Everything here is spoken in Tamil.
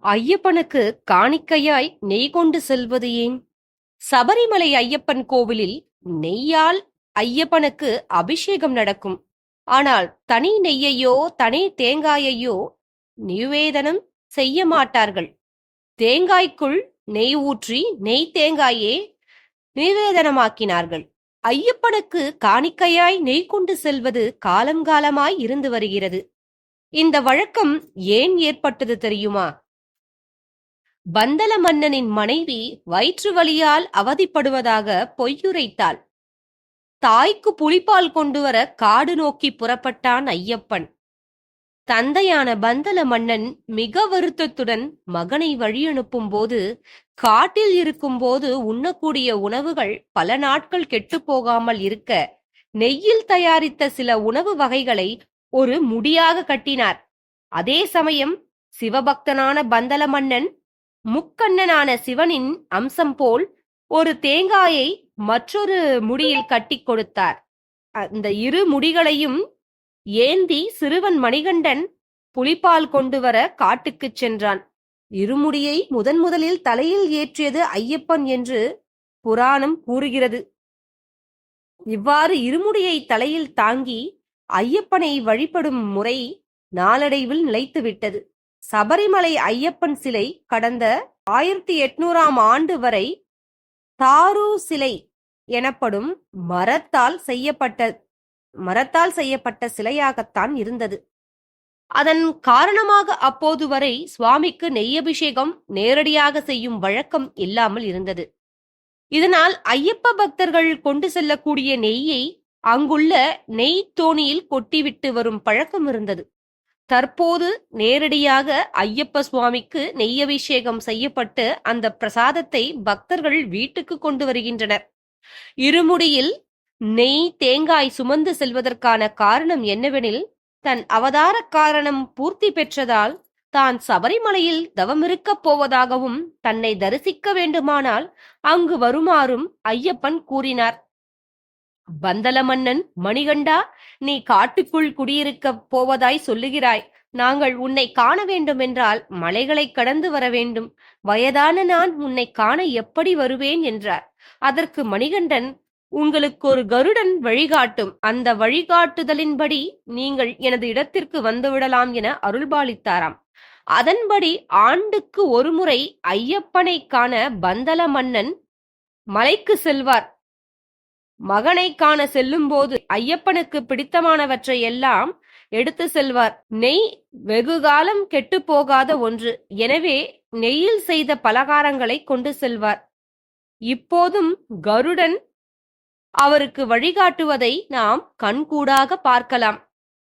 ஐயப்பனுக்கு காணிக்கையாய் நெய் கொண்டு செல்வது ஏன்? சபரிமலை ஐயப்பன் கோவிலில் நெய்யால் ஐயப்பனுக்கு அபிஷேகம் நடக்கும். ஆனால் தனி நெய்யையோ தனி தேங்காயையோ நிவேதனம் செய்ய மாட்டார்கள். தேங்காய்க்குள் நெய் ஊற்றி நெய் தேங்காயே நிவேதனமாக்கினார்கள். ஐயப்பனுக்கு காணிக்கையாய் நெய் கொண்டு செல்வது காலம் காலமாய் இருந்து வருகிறது. இந்த வழக்கம் ஏன் ஏற்பட்டது தெரியுமா? பந்தல மன்னனின் மனைவி வயிற்று வலியால் அவதிப்படுவதாக பொய்யுரைத்தாள். தாய்க்கு புலிப்பால் கொண்டு வர காடு நோக்கி புறப்பட்டான் ஐயப்பன். தந்தையான பந்தல மன்னன் மிக வருத்தத்துடன் மகனை வழியனுப்பும் போது, காட்டில் இருக்கும்போது உண்ணக்கூடிய உணவுகள் பல நாட்கள் கெட்டுப் போகாமல் இருக்க நெய்யில் தயாரித்த சில உணவு வகைகளை ஒரு முடியாக கட்டினார். அதே சமயம் சிவபக்தனான பந்தல மன்னன் முக்கண்ணனான சிவனின் அம்சம் போல் ஒரு தேங்காயை மற்றொரு முடியில் கட்டி கொடுத்தார். அந்த இரு முடிகளையும் ஏந்தி சிறுவன் மணிகண்டன் புலிப்பால் கொண்டு வர காட்டுக்குச் சென்றான். இருமுடியை முதலில் தலையில் ஏற்றியது ஐயப்பன் என்று புராணம் கூறுகிறது. இவ்வாறு இருமுடியை தலையில் தாங்கி ஐயப்பனை வழிபடும் முறை நாளடைவில் நிலைத்துவிட்டது. சபரிமலை ஐயப்பன் சிலை கடந்த 1800ஆம் ஆண்டு வரை தாரு சிலை எனப்படும் மரத்தால் செய்யப்பட்ட சிலையாகத்தான் இருந்தது. அதன் காரணமாக அப்போது வரை சுவாமிக்கு நெய்யபிஷேகம் நேரடியாக செய்யும் வழக்கம் இல்லாமல் இருந்தது. இதனால் ஐயப்ப பக்தர்கள் கொண்டு செல்லக்கூடிய நெய்யை அங்குள்ள நெய் தோணியில் கொட்டிவிட்டு வரும் பழக்கம் இருந்தது. தற்போது நேரடியாக ஐயப்ப சுவாமிக்கு நெய்யபிஷேகம் செய்யப்பட்டு அந்த பிரசாதத்தை பக்தர்கள் வீட்டுக்கு கொண்டு வருகின்றனர். இருமுடியில் நெய் தேங்காய் சுமந்து செல்வதற்கான காரணம் என்னவெனில், தன் அவதார காரணம் பூர்த்தி பெற்றதால் தான் சபரிமலையில் தவமிருக்கப் போவதாகவும் தன்னை தரிசிக்க வேண்டுமானால் அங்கு வருமாறும் ஐயப்பன் கூறினார். பந்தல மன்னன், மணிகண்டா, நீ காட்டுக்குள் குடியிருக்கப் போவதாய் சொல்லுகிறாய். நாங்கள் உன்னை காண வேண்டுமென்றால் மலைகளை கடந்து வர வேண்டும். வயதான நான் உன்னை காண எப்படி வருவேன் என்றார். அதற்கு மணிகண்டன், உங்களுக்கு ஒரு கருடன் வழிகாட்டும். அந்த வழிகாட்டுதலின்படி நீங்கள் எனது இடத்திற்கு வந்துவிடலாம் என அருள்பாலித்தாராம். அதன்படி ஆண்டுக்கு ஒருமுறை ஐயப்பனை காண பந்தல மன்னன் மலைக்கு செல்வார். மகனை காண செல்லும் போது ஐயப்பனுக்கு பிடித்தமானவற்றை எல்லாம் எடுத்து செல்வார். நெய் வெகுகாலம் கெட்டு போகாத ஒன்று. எனவே நெய்யில் செய்த பலகாரங்களை கொண்டு செல்வார். இப்போதும் கருடன் அவருக்கு வழிகாட்டுவதை நாம் கண்கூடாக பார்க்கலாம்.